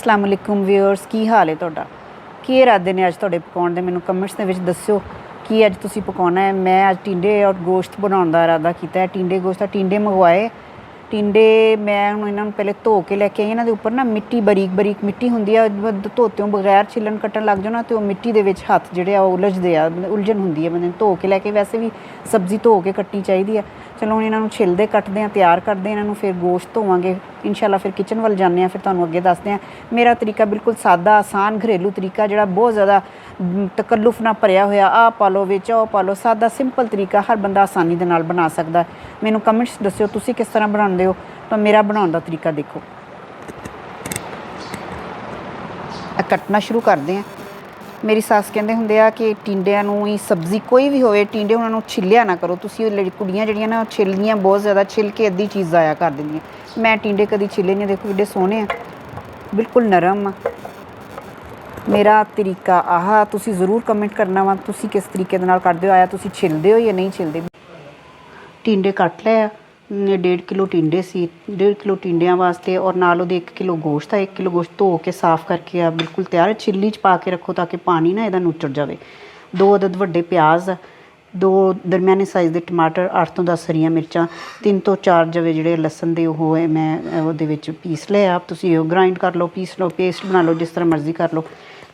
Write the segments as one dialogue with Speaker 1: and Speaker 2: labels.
Speaker 1: अस्सलाम वालेकुम व्यूअर्स, की हाल है तुहाडा? की इरादे ने अज तुहाडे पकाउण दे? मैनूं कमेंट्स दे विच दस्सिओ कि अज तुसीं पकाउणा है। मैं अज टिंडे और गोश्त बनाउण दा इरादा कीता है। टिंडे गोश्त टिंडे मंगवाए। टिंडे मैं हुण इन्हां नूं पहले धो के लैके आई। इन्हां दे उपर ना मिट्टी बरीक बरीक मिट्टी हुंदी आ। धोतेओ बगैर छिलन कट्टण लग जाओ ना ते ओह मिट्टी दे विच हत्थ जिहड़े आ उलझदे आ, उलझन हुंदी है। बंदे नूं धो के लैके वैसे भी सब्जी धो के कट्टनी चाहिदी है। चलो हुण इन्हां नूं छिलदे कट्टदे आ, तैयार करदे इन्हां नूं, फिर गोश्त धोवांगे इंशाअल्लाह। फिर किचन वल जाने आ, फिर तुहानूं अगे दसदे आ। मेरा तरीका बिल्कुल सादा आसान घरेलू तरीका, जिहड़ा बहुत ज़्यादा तकल्लुफ ना भरिया होया आ पा लो विच ओह पा लो, सादा सिंपल तरीका, हर बंदा आसानी दे नाल बना सकदा। मैनूं कमेंट्स दस्सिओ तुसीं किस तरह बनाउंदे हो, तो मेरा बनाउण दा तरीका देखो। कट्टना शुरू करदे हैं। मेरी सੱਸ ਕਹਿੰਦੇ ਹੁੰਦੇ ਆ कि ਟਿੰਡਿਆਂ ਨੂੰ ਹੀ सब्जी कोई भी होवे, ਟਿੰਡੇ ਉਹਨਾਂ ਨੂੰ ਛਿੱਲਿਆ ਨਾ ਕਰੋ ਤੁਸੀਂ। ਕੁੜੀਆਂ ਜਿਹੜੀਆਂ ਨਾ ਛਿੱਲਦੀਆਂ ਬਹੁਤ ਜ਼ਿਆਦਾ, ਛਿੱਲ ਕੇ ਅੱਧੀ ਚੀਜ਼ ਜ਼ਾਇਆ ਕਰ ਦਿੰਦੀਆਂ। ਮੈਂ ਟਿੰਡੇ ਕਦੀ ਛਿੱਲੇ ਨਹੀਂ। ਦੇਖੋ ਕਿੱਡੇ ਸੋਹਣੇ ਆ, ਬਿਲਕੁਲ ਨਰਮ ਆ। ਮੇਰਾ ਤਰੀਕਾ ਆਹ, ਤੁਸੀਂ ਜ਼ਰੂਰ ਕਮੈਂਟ ਕਰਨਾ ਵਾ ਤੁਸੀਂ ਕਿਸ ਤਰੀਕੇ ਦੇ ਨਾਲ ਕਰਦੇ ਹੋ। ਆਇਆ ਤੁਸੀਂ ਛਿੱਲਦੇ ਹੋ ਜਾਂ ਨਹੀਂ ਛਿੱਲਦੇ। ਟਿੰਡੇ ਕੱਟ ਲਏ ਆ। 1.5 किलो टिंडे सी, 1.5 किलो टिंडियां वास्ते, और नाल ਉਹਦੇ 1 किलो गोश्त है। 1 किलो गोश्त धो के साफ़ करके आ बिल्कुल तैयार। छिल्ली च पा के रखो ताकि पानी ना ਇਹਦਾ ਨੁੱਚੜ ਜਾਵੇ। 2 अदद ਵੱਡੇ ਪਿਆਜ਼, 2 ਦਰਮਿਆਨੇ ਸਾਈਜ਼ ਦੇ ਟਮਾਟਰ, 8 ਤੋਂ 10 ਹਰੀਆਂ ਮਿਰਚਾਂ, 3 ਤੋਂ 4 ਜਵੇ ਜਿਹੜੇ ਲਸਣ ਦੇ ਉਹ ਹੈ ਮੈਂ ਉਹਦੇ ਵਿੱਚ ਪੀਸ ਲਏ ਆ। ਤੁਸੀਂ ਉਹ ਗ੍ਰਾਈਂਡ ਕਰ ਲਓ, ਪੀਸ ਲਓ, ਪੇਸਟ ਬਣਾ ਲਓ, ਜਿਸ ਤਰ੍ਹਾਂ ਮਰਜ਼ੀ ਕਰ ਲਓ।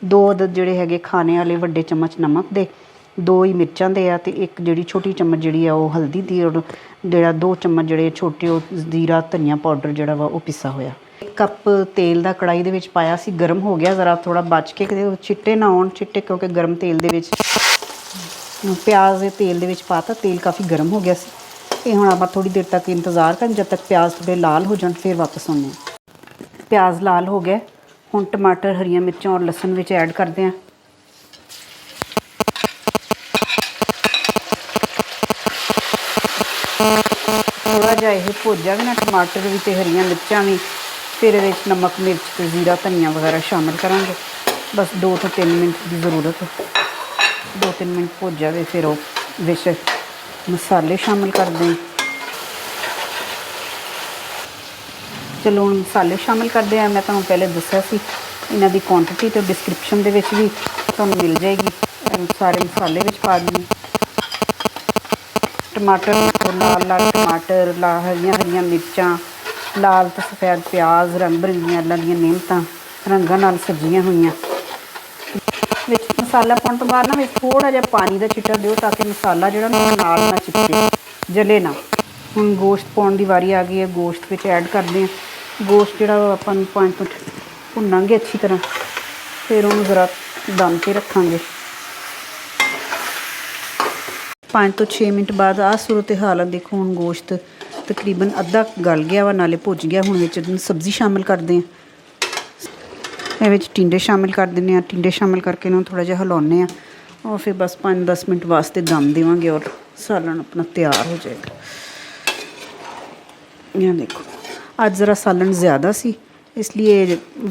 Speaker 1: 2 ਅਦਦ ਜਿਹੜੇ ਹੈਗੇ ਖਾਣੇ ਵਾਲੇ ਵੱਡੇ ਚਮਚ ਨਮਕ ਦੇ, 2 ਹੀ ਮਿਰਚਾਂ ਦੇ ਆ, ਤੇ 1 ਜਿਹੜੀ ਛੋਟੀ ਚਮਚ ਜਿਹੜੀ ਆ ਉਹ ਹਲਦੀ ਦੀ, ਔਰ ਜਿਹੜਾ 2 ਚਮਚ ਜਿਹੜੇ ਛੋਟੇ ਉਹ ਜ਼ੀਰਾ ਧਨੀਆ ਪਾਊਡਰ ਜਿਹੜਾ ਵਾ ਉਹ ਪਿਸਾ ਹੋਇਆ। 1 ਕੱਪ ਤੇਲ ਦਾ ਕੜਾਈ ਦੇ ਵਿੱਚ ਪਾਇਆ ਸੀ, ਗਰਮ ਹੋ ਗਿਆ ਜ਼ਰਾ, ਥੋੜ੍ਹਾ ਬਚ ਕੇ ਕਿਤੇ ਛਿੱਟੇ ਨਾ ਆਉਣ। ਛਿੱਟੇ ਕਿਉਂਕਿ ਗਰਮ ਤੇਲ ਦੇ ਵਿੱਚ ਪਿਆਜ਼ ਦੇ ਤੇਲ ਦੇ ਵਿੱਚ ਪਾਤਾ। ਤੇਲ ਕਾਫੀ ਗਰਮ ਹੋ ਗਿਆ ਸੀ। ਇਹ ਹੁਣ ਆਪਾਂ ਥੋੜ੍ਹੀ ਦੇਰ ਤੱਕ ਇੰਤਜ਼ਾਰ ਕਰਨ ਜਦ ਤੱਕ ਪਿਆਜ਼ ਥੋੜ੍ਹੇ ਲਾਲ ਹੋ ਜਾਣ, ਫਿਰ ਵਾਪਸ ਆਉਂਦੇ ਹਾਂ। ਪਿਆਜ਼ ਲਾਲ ਹੋ ਗਏ। ਹੁਣ ਟਮਾਟਰ, ਹਰੀਆਂ ਮਿਰਚਾਂ ਔਰ ਲਸਣ ਵਿੱਚ ਐਡ ਕਰਦੇ ਹਾਂ। थोड़ा जिहा ये भुज जाए ना टमाटर भी तो हरियाँ मिर्चां भी, फिर ये नमक मिर्च तो जीरा धनिया वगैरह शामिल करांगे। बस 2 ਤੋਂ 3 मिनट की ज़रूरत है। 2-3 मिनट भुज जाए फिर वो मसाले शामिल कर दें। चलो हुण मसाले शामिल करते हैं। मैं तुहानूं पहले दस्सिया सी इन्हां दी क्वांटिटी तो डिस्क्रिप्शन दे विच भी तुहानूं मिल जाएगी। सारे मसाले विच पा देने। टमाटर, लाल लाल टमाटर, हरियां मिर्चां, लाल तो सफ़ैद प्याज, रंग बरंगियां अल्लाह दी नेमतां रंगां नाल सजियां होईयां। विच मसाला पाउण तो बाद ना विच थोड़ा जिहा पानी दा छिट्टा दिओ ताकि मसाला जिहड़ा ना नाल ना चिपके, जले ना। हुण गोश्त पाउण दी वारी आ गई है। गोश्त विच ऐड करदे हां। गोश्त जिहड़ा आपां 5 मिनट भुन्नांगे अच्छी तरह, फिर उहनूं ज़रा दम ते रखांगे। 5 ਤੋਂ 6 ਮਿੰਟ ਬਾਅਦ ਆਹ सूरत हाल है। देखो हुण गोश्त तकरीबन अद्धा गल गया वा, नाले भुज गया। हुण विच सब्जी शामिल करते हैं। ਇਹ ਵਿੱਚ ਟਿੰਡੇ शामिल कर ਦਿੰਦੇ ਹਾਂ। ਟਿੰਡੇ शामिल करके इन्हूं थोड़ा जिहा हिलाउने आ, और फिर बस 5-10 मिनट वास्ते दम देवांगे और सालन अपना तैयार हो जाएगा। यह देखो अज ज़रा सालन ज़्यादा सी, इसलिए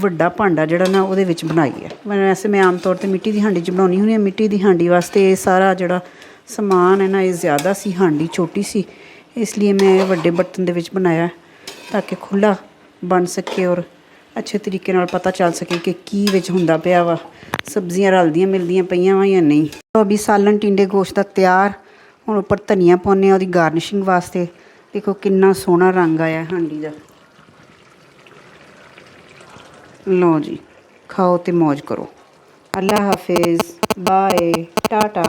Speaker 1: ਵੱਡਾ ਭਾਂਡਾ ਜਿਹੜਾ ਨਾ ਉਹਦੇ ਵਿੱਚ ਬਣਾਈ ਹੈ। वैसे मैं आम तौर पर मिट्टी की हांडी च बनाउणी हुंदी। मिट्टी की हांडी वास्ते सारा ਜਿਹੜਾ समान है ना ये ज़्यादा सी, हांडी छोटी सी, इसलिए मैं ਵੱਡੇ बर्तन ਦੇ ਵਿੱਚ बनाया ताकि खुला बन सके और अच्छे तरीके नाल पता चल सके कि की विच हुंदा पिया वा, सब्जियां रलदियां मिलदियां पईयां वा या नहीं। तो अभी सालन टिंडे गोश्त दा तैयार। हुण उपर धनिया पाउने आ ਉਹਦੀ गार्निशिंग वास्ते। देखो कितना सोहना रंग आया हांडी दा। लो जी, खाओ ते मौज करो। अल्लाह हाफिज़, बाय, टाटा।